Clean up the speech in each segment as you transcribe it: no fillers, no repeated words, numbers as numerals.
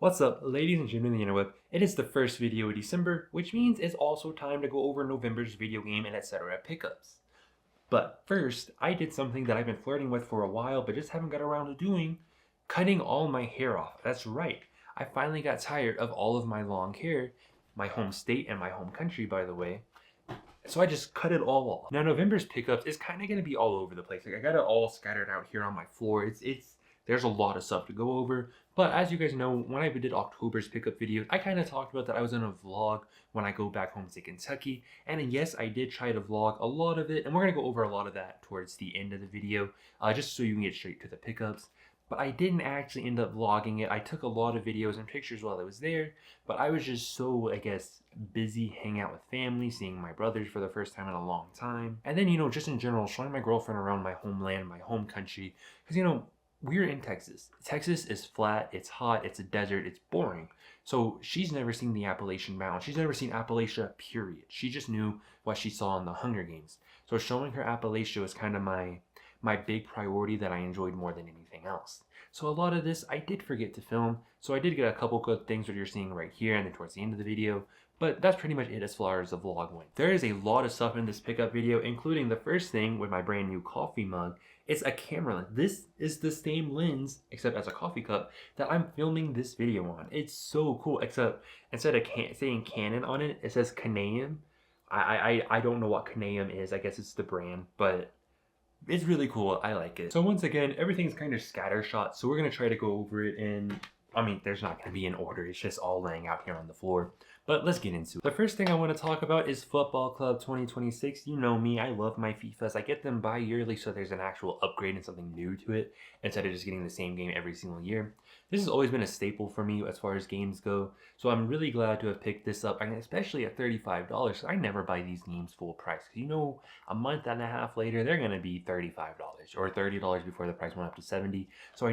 What's up, ladies and gentlemen of the interweb? It is the first video of December, which means it's also time to go over November's video game and etc. pickups. But first, I did something that I've been flirting with for a while but just haven't got around to doing, cutting all my hair off. That's right, I finally got tired of all of my long hair, my home state and my home country by the way. So I just cut it all off. Now November's pickups is kind of going to be all over the place. Like I got it all scattered out here on my floor. There's a lot of stuff to go over. But as you guys know, when I did October's pickup videos, I kind of talked about that I was in a vlog when I go back home to Kentucky. And yes, I did try to vlog a lot of it. And we're going to go over a lot of that towards the end of the video, just so you can get straight to the pickups. But I didn't actually end up vlogging it. I took a lot of videos and pictures while I was there, but I was just so, I guess, busy hanging out with family, seeing my brothers for the first time in a long time. And then, just in general, showing my girlfriend around my homeland, my home country. Because, we're in Texas. Texas is flat, it's hot, it's a desert, it's boring. So she's never seen the Appalachian Mountains. She's never seen Appalachia, period. She just knew what she saw in the Hunger Games. So showing her Appalachia was kind of my big priority that I enjoyed more than anything else. So a lot of this I did forget to film, so I did get a couple good things that you're seeing right here and then towards the end of the video, but that's pretty much it as far as the vlog went. There is a lot of stuff in this pickup video, including the first thing with my brand new coffee mug. It's a camera lens. This is the same lens, except as a coffee cup, that I'm filming this video on. It's so cool, except instead of saying Canon on it, it says Canam. I don't know what Canam is, I guess it's the brand, but it's really cool. I like it. So once again, everything's kind of scattershot. So we're going to try to go over it in, there's not going to be an order. It's just all laying out here on the floor. But let's get into it. The first thing I want to talk about is Football Club 2026. You know me, I love my FIFAs. I get them bi-yearly so there's an actual upgrade and something new to it instead of just getting the same game every single year. This has always been a staple for me as far as games go. So I'm really glad to have picked this up, and especially at $35. I never buy these games full price. Because a month and a half later, they're going to be $35 or $30 before the price went up to $70. So I,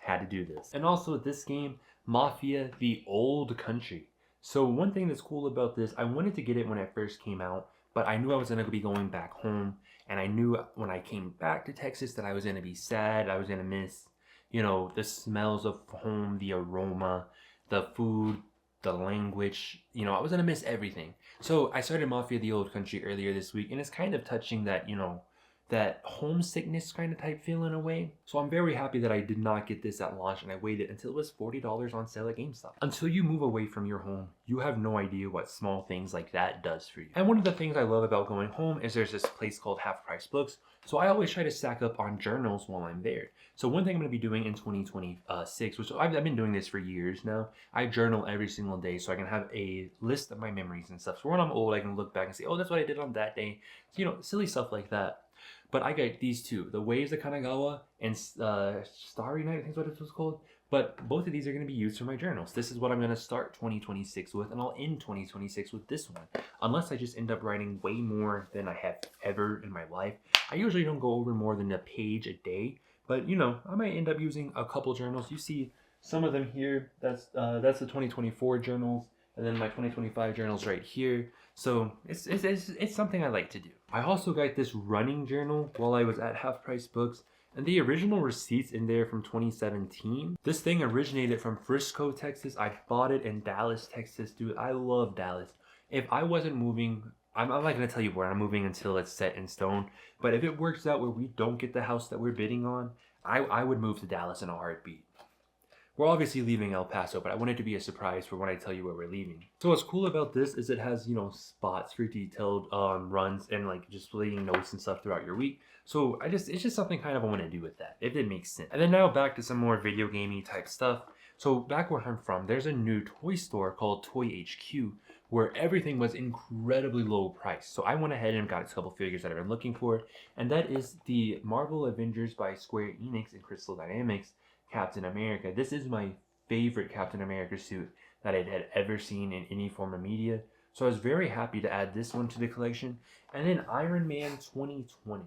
had to do this. And also this game, Mafia: The Old Country. So one thing that's cool about this, I wanted to get it when it first came out, but I knew I was going to be going back home, and I knew when I came back to Texas that I was going to be sad, I was going to miss, the smells of home, the aroma, the food, the language, I was going to miss everything. So I started Mafia: The Old Country earlier this week, and it's kind of touching that, that homesickness kind of type feel in a way. So I'm very happy that I did not get this at launch and I waited until it was $40 on sale at GameStop. Until you move away from your home, you have no idea what small things like that does for you. And one of the things I love about going home is there's this place called Half Price Books. So I always try to stack up on journals while I'm there. So one thing I'm going to be doing in 2026, which I've been doing this for years now, I journal every single day so I can have a list of my memories and stuff. So when I'm old, I can look back and say, oh, that's what I did on that day. So, silly stuff like that. But I got these two, The Waves of Kanagawa and Starry Night, I think is what it was called. But both of these are going to be used for my journals. This is what I'm going to start 2026 with, and I'll end 2026 with this one. Unless I just end up writing way more than I have ever in my life. I usually don't go over more than a page a day. But, I might end up using a couple journals. You see some of them here. That's the 2024 journals. And then my 2025 journals right here. So it's something I like to do. I also got this running journal while I was at Half Price Books, and the original receipts in there from 2017. This thing originated from Frisco, Texas. I bought it in Dallas, Texas. Dude, I love Dallas. If I wasn't moving, I'm not going to tell you where I'm moving until it's set in stone, but if it works out where we don't get the house that we're bidding on, I would move to Dallas in a heartbeat. We're obviously leaving El Paso, but I want it to be a surprise for when I tell you where we're leaving. So what's cool about this is it has, spots for detailed runs and just leaving notes and stuff throughout your week. So it's just something kind of I want to do with that, if it makes sense. And then now back to some more video gamey type stuff. So back where I'm from, there's a new toy store called Toy HQ where everything was incredibly low price. So I went ahead and got a couple figures that I've been looking for, and that is the Marvel Avengers by Square Enix and Crystal Dynamics Captain America. This is my favorite Captain America suit that I had ever seen in any form of media. So I was very happy to add this one to the collection. And then Iron Man 2020.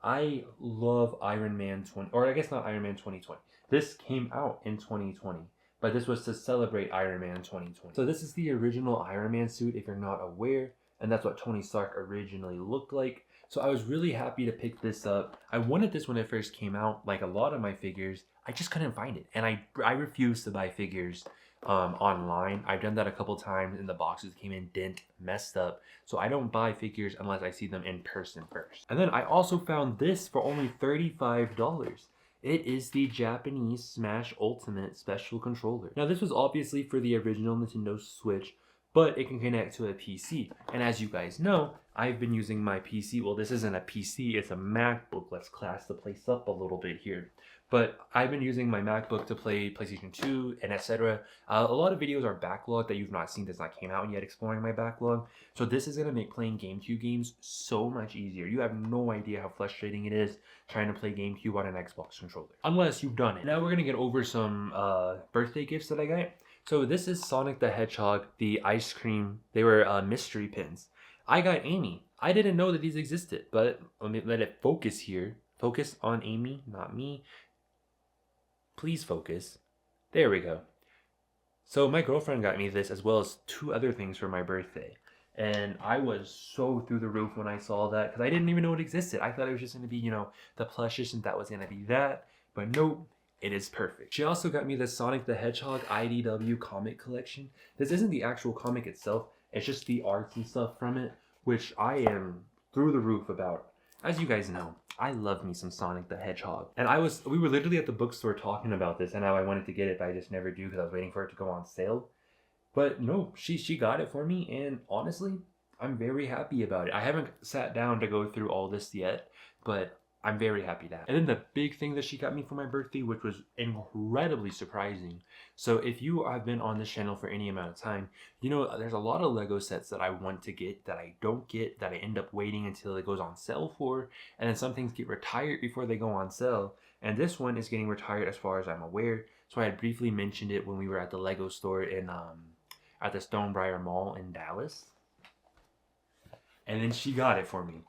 I love Iron Man 20, or I guess not Iron Man 2020. This came out in 2020, but this was to celebrate Iron Man 2020. So this is the original Iron Man suit if you're not aware, and that's what Tony Stark originally looked like. So I was really happy to pick this up. I wanted this when it first came out, like a lot of my figures. I just couldn't find it, and I refuse to buy figures online. I've done that a couple times and the boxes came in dent, messed up. So I don't buy figures unless I see them in person first. And then I also found this for only $35. It is the Japanese Smash Ultimate Special Controller. Now this was obviously for the original Nintendo Switch, but it can connect to a PC. And as you guys know, I've been using my PC. Well, this isn't a PC, it's a MacBook. Let's class the place up a little bit here. But I've been using my MacBook to play PlayStation 2 and etc. A lot of videos are backlogged that you've not seen that's not came out yet, exploring my backlog. So this is going to make playing GameCube games so much easier. You have no idea how frustrating it is trying to play GameCube on an Xbox controller. Unless you've done it. Now we're going to get over some birthday gifts that I got. So this is Sonic the Hedgehog, the ice cream. They were mystery pins. I got Amy. I didn't know that these existed, but let me let it focus here. Focus on Amy, not me. Please focus. There we go. So my girlfriend got me this as well as 2 other things for my birthday. And I was so through the roof when I saw that because I didn't even know it existed. I thought it was just going to be, you know, the plushes and that was going to be that. But nope, it is perfect. She also got me the Sonic the Hedgehog IDW comic collection. This isn't the actual comic itself. It's just the arts and stuff from it, which I am through the roof about. As you guys know, I love me some Sonic the Hedgehog. And we were literally at the bookstore talking about this and how I wanted to get it, but I just never do because I was waiting for it to go on sale. But no, she got it for me, and honestly, I'm very happy about it. I haven't sat down to go through all this yet, but I'm very happy to have it. And then the big thing that she got me for my birthday, which was incredibly surprising. So if you have been on this channel for any amount of time, you know there's a lot of Lego sets that I want to get that I don't get, that I end up waiting until it goes on sale for. And then some things get retired before they go on sale. And this one is getting retired as far as I'm aware. So I had briefly mentioned it when we were at the Lego store in at the Stonebriar Mall in Dallas. And then she got it for me.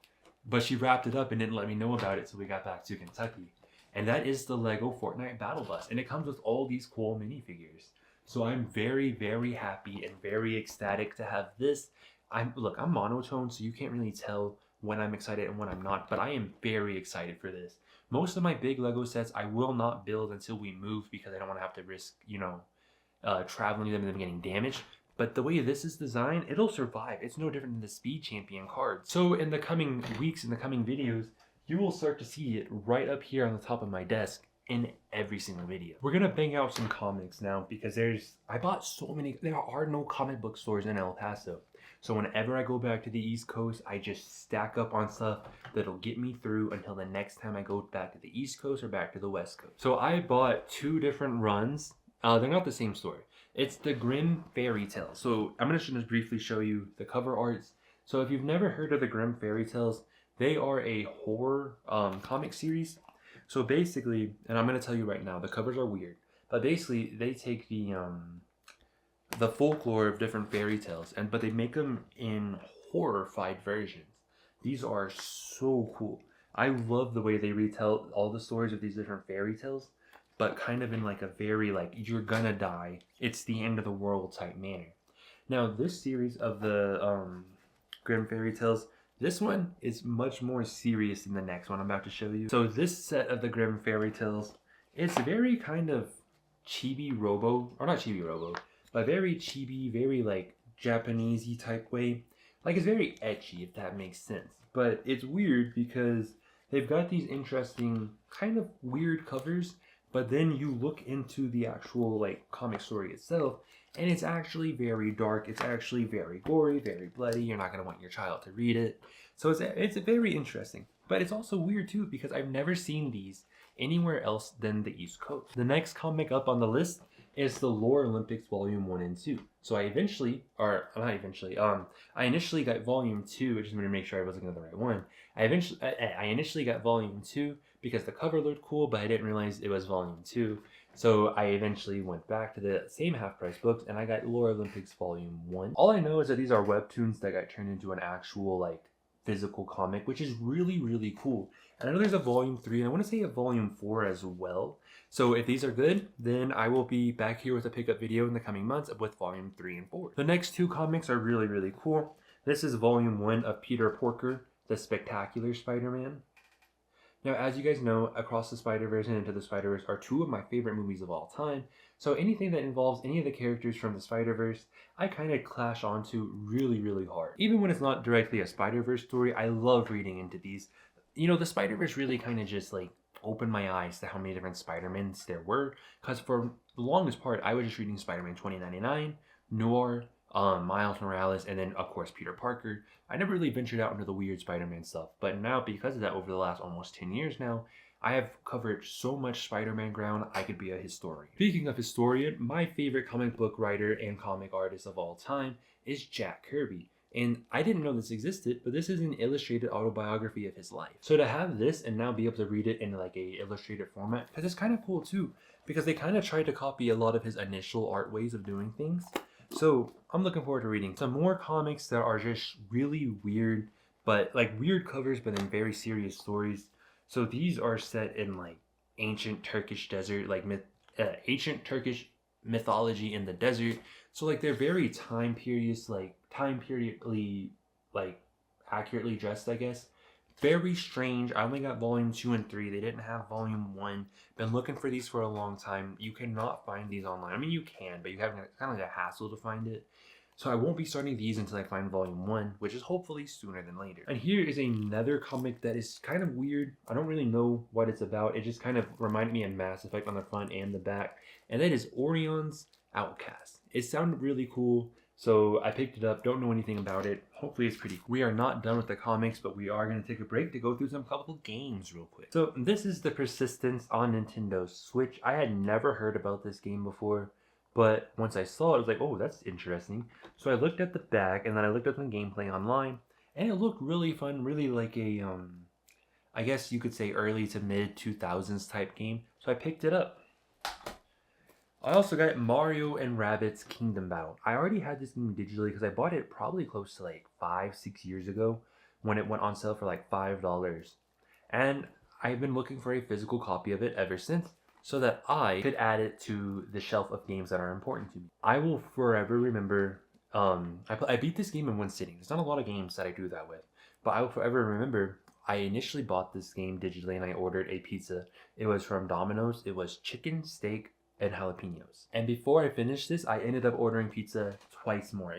But she wrapped it up and didn't let me know about it till we got back to Kentucky. And that is the Lego Fortnite Battle Bus. And it comes with all these cool minifigures. So I'm very, very happy and very ecstatic to have this. Look, I'm monotone, so you can't really tell when I'm excited and when I'm not. But I am very excited for this. Most of my big Lego sets I will not build until we move because I don't want to have to risk, you know, traveling them and them getting damaged. But the way this is designed, it'll survive. It's no different than the Speed Champion card. So in the coming weeks, in the coming videos, you will start to see it right up here on the top of my desk in every single video. We're gonna bang out some comics now because I bought so many, there are no comic book stores in El Paso. So whenever I go back to the East Coast, I just stack up on stuff that'll get me through until the next time I go back to the East Coast or back to the West Coast. So I bought 2 different runs. They're not the same story. It's the Grimm Fairy Tales. So I'm going to just briefly show you the cover arts. So if you've never heard of the Grimm Fairy Tales, they are a horror comic series. So basically, and I'm going to tell you right now, the covers are weird. But basically, they take the folklore of different fairy tales, but they make them in horrified versions. These are so cool. I love the way they retell all the stories of these different fairy tales, but kind of in like a very like you're gonna die, it's the end of the world type manner. Now this series of the Grimm Fairy Tales, this one is much more serious than the next one I'm about to show you. So this set of the Grimm Fairy Tales, it's very kind of chibi robo, or not chibi robo, but very chibi, very like Japanesey type way. Like it's very ecchi, if that makes sense. But it's weird because they've got these interesting kind of weird covers, but then you look into the actual like comic story itself, and it's actually very dark. It's actually very gory, very bloody. You're not gonna want your child to read it. So it's very interesting. But it's also weird too because I've never seen these anywhere else than the East Coast. The next comic up on the list is the Lore Olympics Volume 1 and 2. So I initially got Volume 2, I just wanted to make sure I wasn't looking at the right one. I initially got Volume 2 because the cover looked cool, but I didn't realize it was Volume 2. So I eventually went back to the same half-price books and I got Lore Olympics Volume 1. All I know is that these are webtoons that got turned into an actual like physical comic, which is really, really cool. And I know there's a Volume 3, and I want to say a Volume 4 as well. So if these are good, then I will be back here with a pickup video in the coming months with Volume 3 and 4. The next 2 comics are really, really cool. This is Volume 1 of Peter Porker, The Spectacular Spider-Man. Now, as you guys know, Across the Spider-Verse and Into the Spider-Verse are 2 of my favorite movies of all time. So anything that involves any of the characters from the Spider-Verse, I kind of clash onto really, really hard. Even when it's not directly a Spider-Verse story, I love reading into these. You know, the Spider-Verse really kind of just like opened my eyes to how many different Spider-Mans there were. Because for the longest part, I was just reading Spider-Man 2099, Noir, Miles Morales, and then of course Peter Parker. I never really ventured out into the weird Spider-Man stuff, but now because of that, over the last almost 10 years now, I have covered so much Spider-Man ground, I could be a historian. Speaking of historian, my favorite comic book writer and comic artist of all time is Jack Kirby. And I didn't know this existed, but this is an illustrated autobiography of his life. So to have this and now be able to read it in like a illustrated format, because it's kind of cool too, because they kind of tried to copy a lot of his initial art ways of doing things. So I'm looking forward to reading some more comics that are just really weird, but like weird covers, but then very serious stories. So these are set in like ancient Turkish desert, like ancient Turkish mythology in the desert. So like they're very time periodly like accurately dressed, I guess. Very strange. I only got volume 2 and 3. They didn't have volume 1. Been looking for these for a long time. You cannot find these online. I mean, you can, but you have kind of like a hassle to find it. So I won't be starting these until I find volume 1, which is hopefully sooner than later. And here is another comic that is kind of weird. I don't really know what it's about. It just kind of reminded me of Mass Effect on the front and the back. And that is Orion's Outcast. It sounded really cool, so I picked it up. Don't know anything about it. Hopefully it's pretty cool. We are not done with the comics, but we are going to take a break to go through some couple games real quick. So this is the Persistence on Nintendo Switch. I had never heard about this game before, but once I saw it, I was like, oh, that's interesting. So I looked at the back, and then I looked at some gameplay online, and it looked really fun, really like a, I guess you could say early to mid 2000s type game. So I picked it up. I also got Mario and Rabbids Kingdom Battle. I already had this game digitally because I bought it probably close to like 5-6 years ago when it went on sale for like $5. And I've been looking for a physical copy of it ever since so that I could add it to the shelf of games that are important to me. I will forever remember, I beat this game in one sitting. There's not a lot of games that I do that with, but I will forever remember I initially bought this game digitally and I ordered a pizza. It was from Domino's. It was chicken, steak, and jalapenos. And before I finished this, I ended up ordering pizza twice more.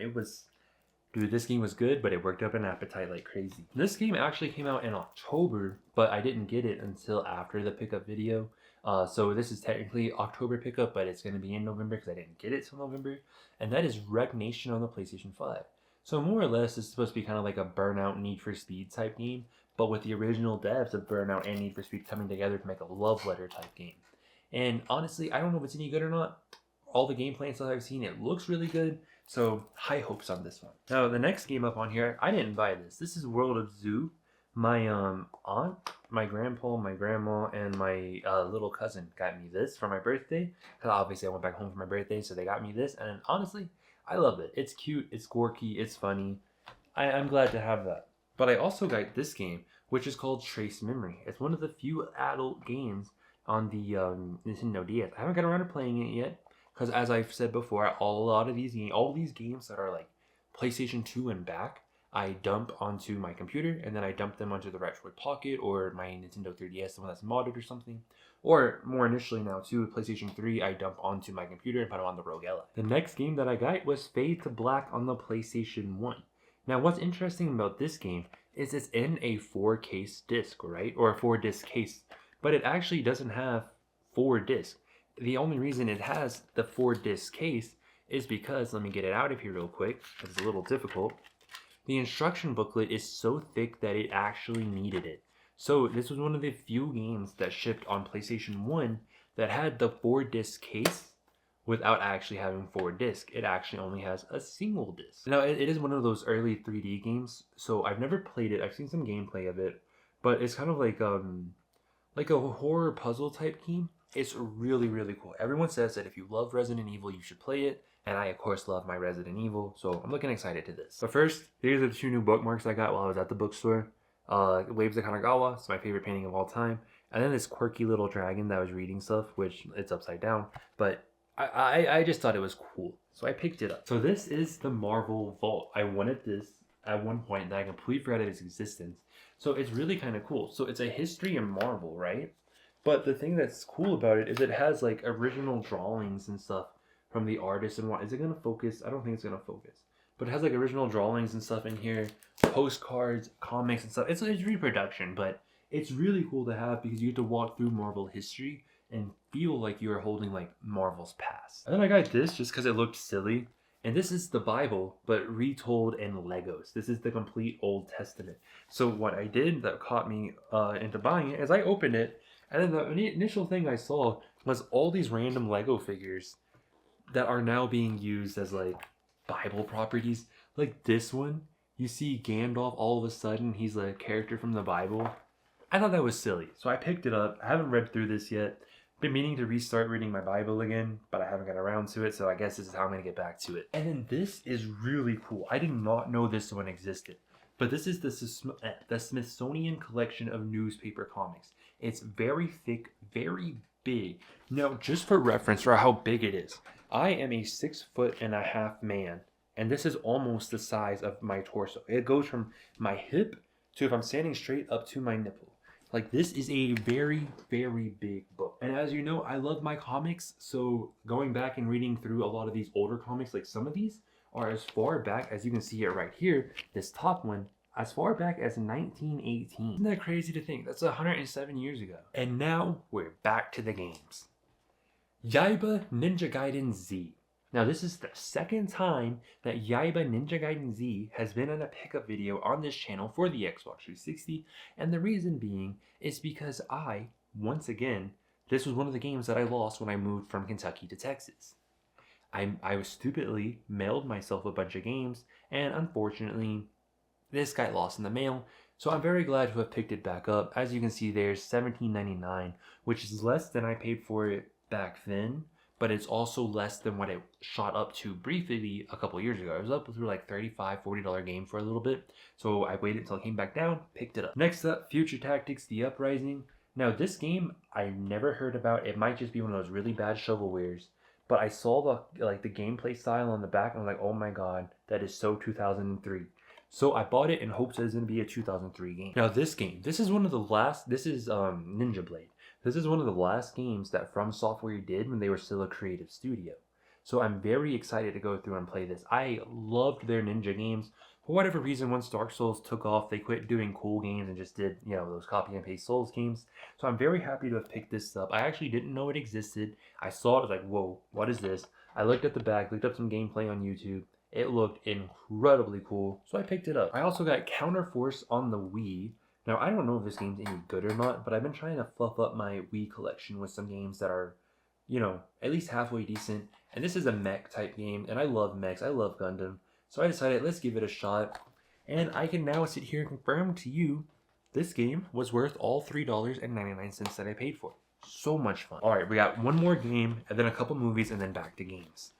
Dude, this game was good, but it worked up an appetite like crazy. This game actually came out in October, but I didn't get it until after the pickup video. So this is technically October pickup, but it's going to be in November because I didn't get it till November. And that is Wreck Nation on the PlayStation 5. So more or less, it's supposed to be kind of like a Burnout Need for Speed type game, but with the original devs of Burnout and Need for Speed coming together to make a love letter type game. And honestly, I don't know if it's any good or not. All the gameplay and stuff I've seen, it looks really good. So high hopes on this one. Now the next game up on here, I didn't buy this. This is World of Zoo. My aunt, my grandpa, my grandma, and my little cousin got me this for my birthday. Because obviously I went back home for my birthday, so they got me this. And honestly, I love it. It's cute, it's quirky, it's funny. I'm glad to have that. But I also got this game, which is called Trace Memory. It's one of the few adult games on the Nintendo DS. I haven't got around to playing it yet because, as I've said before, all these games that are like PlayStation 2 and back, I dump onto my computer and then I dump them onto the Retroid Pocket or my Nintendo 3DS, the one that's modded or something. Or more initially now too, PlayStation 3, I dump onto my computer and put it on the Rogue Ally. The next game that I got was Fade to Black on the PlayStation 1. Now what's interesting about this game is it's in a 4-case disc, right? Or a 4-disc case. But it actually doesn't have 4 discs. The only reason it has the 4-disc case is because, let me get it out of here real quick, it's a little difficult. The instruction booklet is so thick that it actually needed it. So this was one of the few games that shipped on PlayStation 1 that had the 4-disc case without actually having 4 discs. It actually only has a single disc. Now it is one of those early 3D games, so I've never played it. I've seen some gameplay of it, but it's kind of like a horror puzzle type game. It's really, really cool. Everyone says that if you love Resident Evil, you should play it. And I, of course, love my Resident Evil. So I'm looking excited to this. But first, here's the 2 new bookmarks I got while I was at the bookstore. Waves of Kanagawa. It's my favorite painting of all time. And then this quirky little dragon that was reading stuff, which it's upside down. But I just thought it was cool. So I picked it up. So this is the Marvel Vault. I wanted this at one point and I completely forgot of its existence. So it's really kind of cool. So it's a history in Marvel, right? But the thing that's cool about it is it has like original drawings and stuff from the artist and what. Is it gonna focus? I don't think it's gonna focus. But it has like original drawings and stuff in here, postcards, comics and stuff. It's reproduction, but it's really cool to have because you get to walk through Marvel history and feel like you're holding like Marvel's past. And then I got this just because it looked silly. And this is the Bible, but retold in Legos. This is the complete Old Testament. So what I did that caught me into buying it is I opened it, and then the initial thing I saw was all these random Lego figures that are now being used as like Bible properties. Like this one, you see Gandalf all of a sudden, he's a character from the Bible. I thought that was silly, so I picked it up. I haven't read through this yet. Been meaning to restart reading my Bible again, but I haven't got around to it, so I guess this is how I'm going to get back to it. And then this is really cool. I did not know this one existed, but this is the Smithsonian Collection of Newspaper Comics. It's very thick, very big. Now, just for reference for how big it is, I am a 6'1.5" man, and this is almost the size of my torso. It goes from my hip to, if I'm standing straight, up to my nipple. Like, this is a very, very big book. And as you know, I love my comics, so going back and reading through a lot of these older comics, like some of these are as far back as you can see it right here, this top one, as far back as 1918. Isn't that crazy to think? That's 107 years ago. And now we're back to the games. Yaiba Ninja Gaiden Z. Now this is the second time that Yaiba Ninja Gaiden Z has been in a pickup video on this channel for the Xbox 360, and the reason being is because once again, this was one of the games that I lost when I moved from Kentucky to Texas. I was stupidly mailed myself a bunch of games, and unfortunately, this got lost in the mail, so I'm very glad to have picked it back up. As you can see, there's $17.99, which is less than I paid for it back then, but it's also less than what it shot up to briefly a couple years ago. It was up through like $35, $40 game for a little bit, so I waited until it came back down, picked it up. Next up, Future Tactics: The Uprising. Now this game I never heard about. It might just be one of those really bad shovelwares, but I saw the gameplay style on the back and I was like, oh my god, that is so 2003. So I bought it in hopes it was going to be a 2003 game. Now this game, this is Ninja Blade. This is one of the last games that From Software did when they were still a creative studio. So I'm very excited to go through and play this. I loved their ninja games. For whatever reason, once Dark Souls took off, they quit doing cool games and just did, those copy and paste Souls games. So I'm very happy to have picked this up. I actually didn't know it existed. I saw it, I was like, whoa, what is this? I looked at the back, looked up some gameplay on YouTube. It looked incredibly cool, so I picked it up. I also got Counterforce on the Wii. Now, I don't know if this game's any good or not, but I've been trying to fluff up my Wii collection with some games that are, at least halfway decent. And this is a mech type game, and I love mechs. I love Gundam. So I decided, let's give it a shot. And I can now sit here and confirm to you, this game was worth all $3.99 that I paid for. So much fun. Alright, we got one more game, and then a couple movies, and then back to games.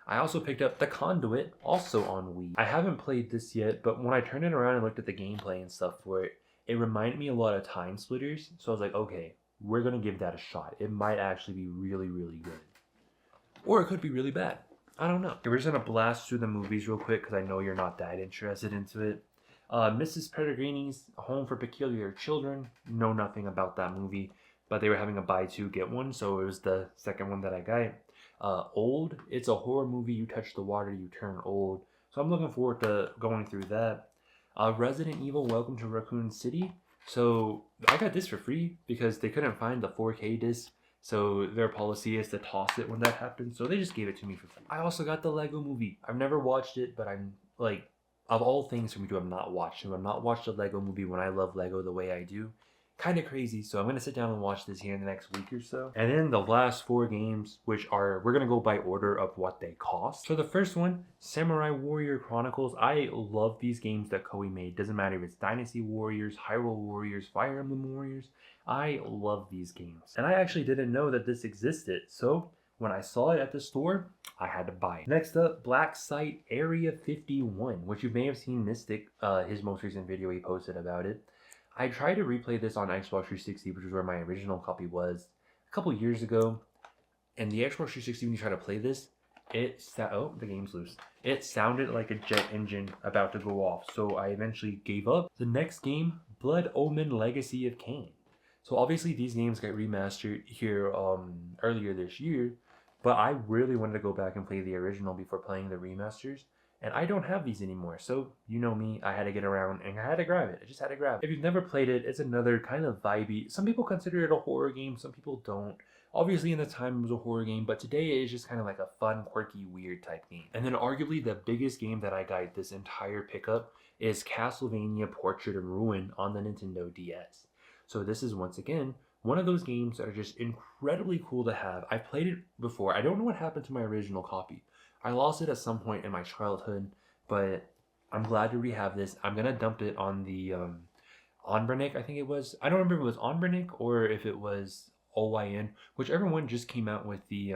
I also picked up The Conduit, also on Wii. I haven't played this yet, but when I turned it around and looked at the gameplay and stuff for it, it reminded me a lot of Time Splitters, so I was like, okay, we're gonna give that a shot. It might actually be really, really good. Or it could be really bad. I don't know. Okay, we're just gonna blast through the movies real quick, because I know you're not that interested into it. Mrs. Peregrine's Home for Peculiar Children. Know nothing about that movie, but they were having a buy two, get one, so it was the second one that I got. Old, it's a horror movie. You touch the water, you turn old. So I'm looking forward to going through that. Resident Evil: Welcome to Raccoon City. So I got this for free because they couldn't find the 4K disc. So their policy is to toss it when that happens. So they just gave it to me for free. I also got the Lego Movie. I've never watched it, but I'm like, of all things for me to have not watched it, I've not watched a Lego Movie when I love Lego the way I do. Kind of crazy, so I'm going to sit down and watch this here in the next week or so. And then the last four games, which are, we're going to go by order of what they cost. So the first one, Samurai Warrior Chronicles. I love these games that Koei made. Doesn't matter if it's Dynasty Warriors, Hyrule Warriors, Fire Emblem Warriors. I love these games. And I actually didn't know that this existed, so when I saw it at the store, I had to buy it. Next up, Black Site Area 51, which you may have seen Mystic, his most recent video he posted about it. I tried to replay this on Xbox 360, which is where my original copy was, a couple years ago. And the Xbox 360, when you try to play this, oh, the game's loose. It sounded like a jet engine about to go off, so I eventually gave up. The next game, Blood Omen Legacy of Kain. So obviously these games got remastered here earlier this year, but I really wanted to go back and play the original before playing the remasters. And I don't have these anymore. So you know me, I had to get around and I had to grab it. I just had to grab it. If you've never played it, it's another kind of vibey. Some people consider it a horror game, some people don't. Obviously in the time it was a horror game, but today it is just kind of like a fun, quirky, weird type game. And then arguably the biggest game that I got this entire pickup is Castlevania Portrait of Ruin on the Nintendo DS. So this is once again one of those games that are just incredibly cool to have. I've played it before. I don't know what happened to my original copy. I lost it at some point in my childhood, but I'm glad to rehab this. I'm gonna dump it on the Onbernick, I think it was. I don't remember if it was Onbernick or if it was OYN, whichever one just came out with the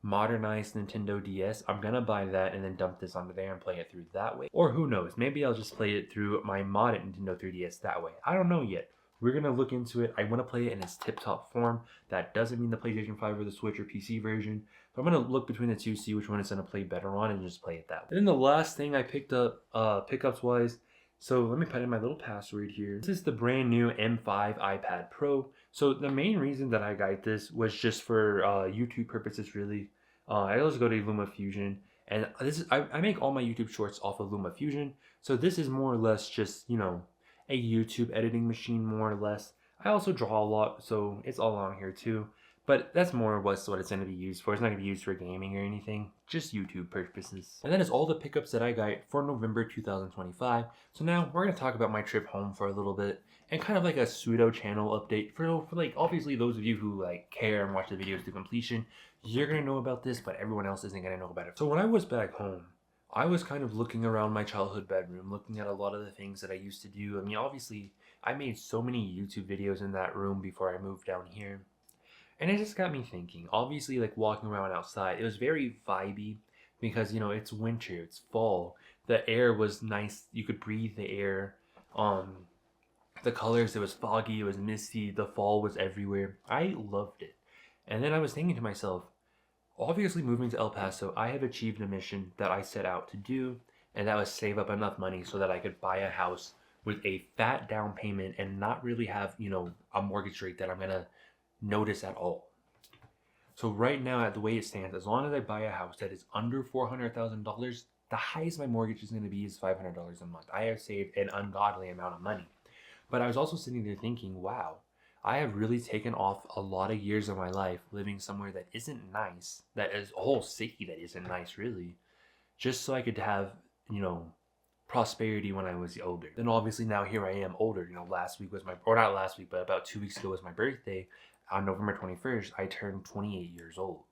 modernized Nintendo DS. I'm gonna buy that and then dump this onto there and play it through that way. Or who knows, maybe I'll just play it through my modded Nintendo 3DS that way. I don't know yet. We're gonna look into it. I want to play it in its tip-top form. That doesn't mean the PlayStation 5 or the Switch or PC version. But I'm gonna look between the two, see which one is gonna play better on, and just play it that way. And then the last thing I picked up, pickups wise. So let me put in my little password here. This is the brand new M5 iPad Pro. So the main reason that I got this was just for YouTube purposes, really. I always go to LumaFusion, and I make all my YouTube shorts off of LumaFusion. So this is more or less just, you know, a YouTube editing machine, more or less. I also draw a lot, so it's all on here too. But that's more or less what it's going to be used for. It's not going to be used for gaming or anything, just YouTube purposes. And that is all the pickups that I got for November 2025. So now we're going to talk about my trip home for a little bit and kind of like a pseudo channel update for like obviously those of you who like care and watch the videos to completion. You're going to know about this, but everyone else isn't going to know about it. So when I was back home, I was kind of looking around my childhood bedroom, looking at a lot of the things that I used to do. I mean, obviously, I made so many YouTube videos in that room before I moved down here. And it just got me thinking. Obviously, like walking around outside, it was very vibey because, you know, it's winter, it's fall. The air was nice. You could breathe the air. The colors, it was foggy, it was misty, the fall was everywhere. I loved it. And then I was thinking to myself, obviously moving to El Paso, I have achieved a mission that I set out to do, and that was save up enough money so that I could buy a house with a fat down payment and not really have, you know, a mortgage rate that I'm gonna notice at all. So right now, at the way it stands, as long as I buy a house that is under $400,000, the highest my mortgage is going to be is $500 a month. I have saved an ungodly amount of money. But I was also sitting there thinking, wow, I have really taken off a lot of years of my life living somewhere that isn't nice, that is a whole city that isn't nice, really, just so I could have, you know, prosperity when I was older. Then obviously now here I am older. You know, last week was my, or not last week, but about 2 weeks ago was my birthday. On November 21st, I turned 28 years old.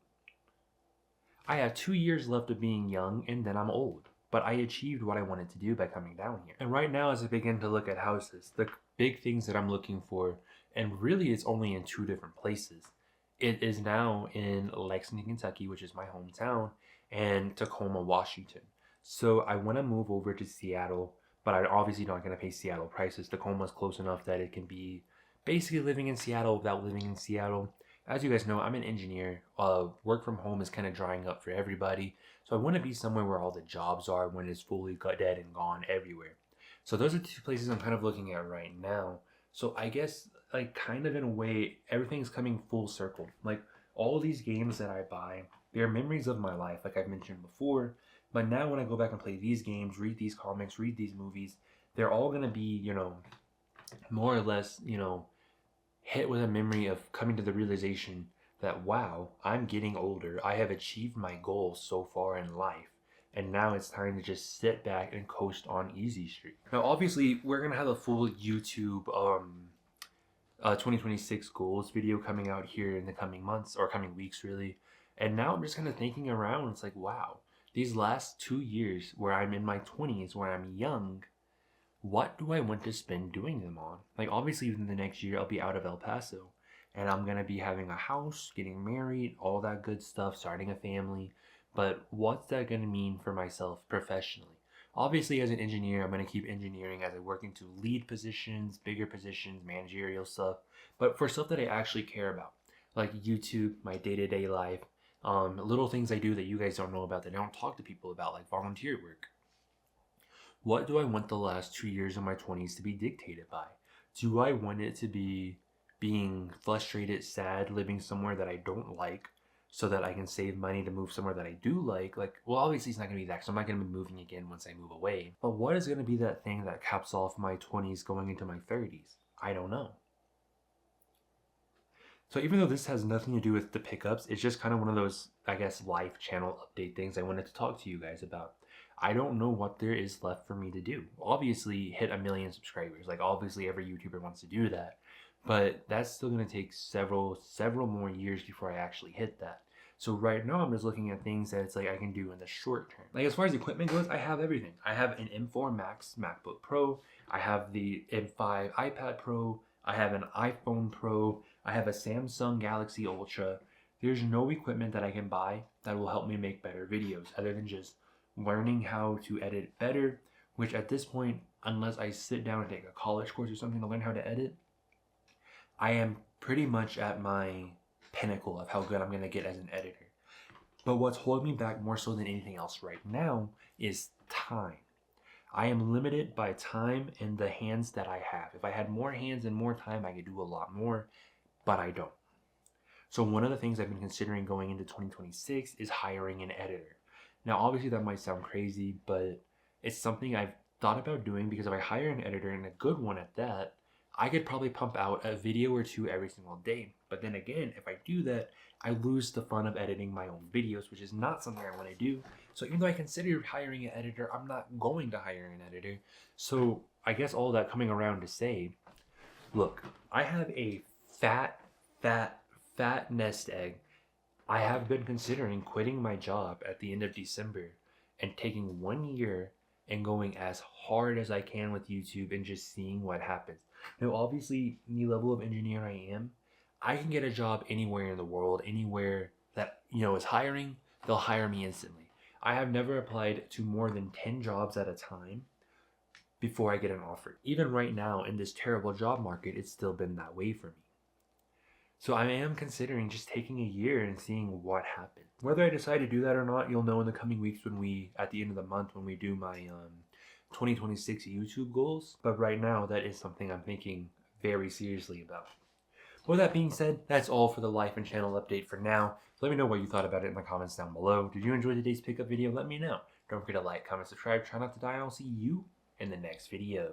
I have 2 years left of being young and then I'm old. But I achieved what I wanted to do by coming down here. And right now, as I begin to look at houses, the big things that I'm looking for, and really it's only in 2 different places. It is now in Lexington, Kentucky, which is my hometown, and Tacoma, Washington. So I want to move over to Seattle, but I'm obviously not going to pay Seattle prices. Tacoma's close enough that it can be basically living in Seattle without living in Seattle. As you guys know, I'm an engineer. Work from home is kind of drying up for everybody. So I want to be somewhere where all the jobs are when it's fully dead and gone everywhere. So those are 2 places I'm kind of looking at right now. So I guess, like, kind of in a way, everything's coming full circle. Like, all these games that I buy, they're memories of my life, like I've mentioned before. But now when I go back and play these games, read these comics, read these movies, they're all going to be, you know, more or less, you know, hit with a memory of coming to the realization that, wow, I'm getting older. I have achieved my goals so far in life. And now it's time to just sit back and coast on Easy Street. Now, obviously, we're going to have a full YouTube 2026 goals video coming out here in the coming months, or coming weeks, really. And now I'm just kind of thinking around. It's like, wow, these last 2 years where I'm in my 20s, where I'm young, what do I want to spend doing them on? Like, obviously, within the next year, I'll be out of El Paso. And I'm going to be having a house, getting married, all that good stuff, starting a family. But what's that going to mean for myself professionally? Obviously, as an engineer, I'm going to keep engineering as I work into lead positions, bigger positions, managerial stuff. But for stuff that I actually care about, like YouTube, my day-to-day life, little things I do that you guys don't know about, that I don't talk to people about, like volunteer work. What do I want the last 2 years of my 20s to be dictated by? Do I want it to be being frustrated, sad, living somewhere that I don't like so that I can save money to move somewhere that I do like, well, obviously it's not going to be that because I'm not going to be moving again once I move away. But what is going to be that thing that caps off my 20s going into my 30s? I don't know. So even though this has nothing to do with the pickups, it's just kind of one of those, I guess, life channel update things I wanted to talk to you guys about. I don't know what there is left for me to do. Obviously, hit 1 million subscribers. Like, obviously, every YouTuber wants to do that. But that's still going to take several more years before I actually hit that. So right now, I'm just looking at things that it's like I can do in the short term. Like, as far as equipment goes, I have everything. I have an M4 Max MacBook Pro. I have the M5 iPad Pro. I have an iPhone Pro. I have a Samsung Galaxy Ultra. There's no equipment that I can buy that will help me make better videos other than just learning how to edit better, which at this point, unless I sit down and take a college course or something to learn how to edit, I am pretty much at my pinnacle of how good I'm going to get as an editor. But what's holding me back more so than anything else right now is time. I am limited by time and the hands that I have. If I had more hands and more time, I could do a lot more, but I don't. So one of the things I've been considering going into 2026 is hiring an editor. Now, obviously that might sound crazy, but it's something I've thought about doing because if I hire an editor and a good one at that, I could probably pump out a video or two every single day. But then again, if I do that, I lose the fun of editing my own videos, which is not something I want to do. So even though I consider hiring an editor, I'm not going to hire an editor. So I guess all that coming around to say, look, I have a fat nest egg. I have been considering quitting my job at the end of December and taking 1 year and going as hard as I can with YouTube and just seeing what happens. Now, obviously, the level of engineer I am, I can get a job anywhere in the world, anywhere that, is hiring, they'll hire me instantly. I have never applied to more than 10 jobs at a time before I get an offer. Even right now, in this terrible job market, it's still been that way for me. So I am considering just taking a year and seeing what happens. Whether I decide to do that or not, you'll know in the coming weeks at the end of the month, when we do my 2026 YouTube goals. But right now, that is something I'm thinking very seriously about. With that being said, that's all for the life and channel update for now. Let me know what you thought about it in the comments down below. Did you enjoy today's pickup video? Let me know. Don't forget to like, comment, subscribe, try not to die, and I'll see you in the next video.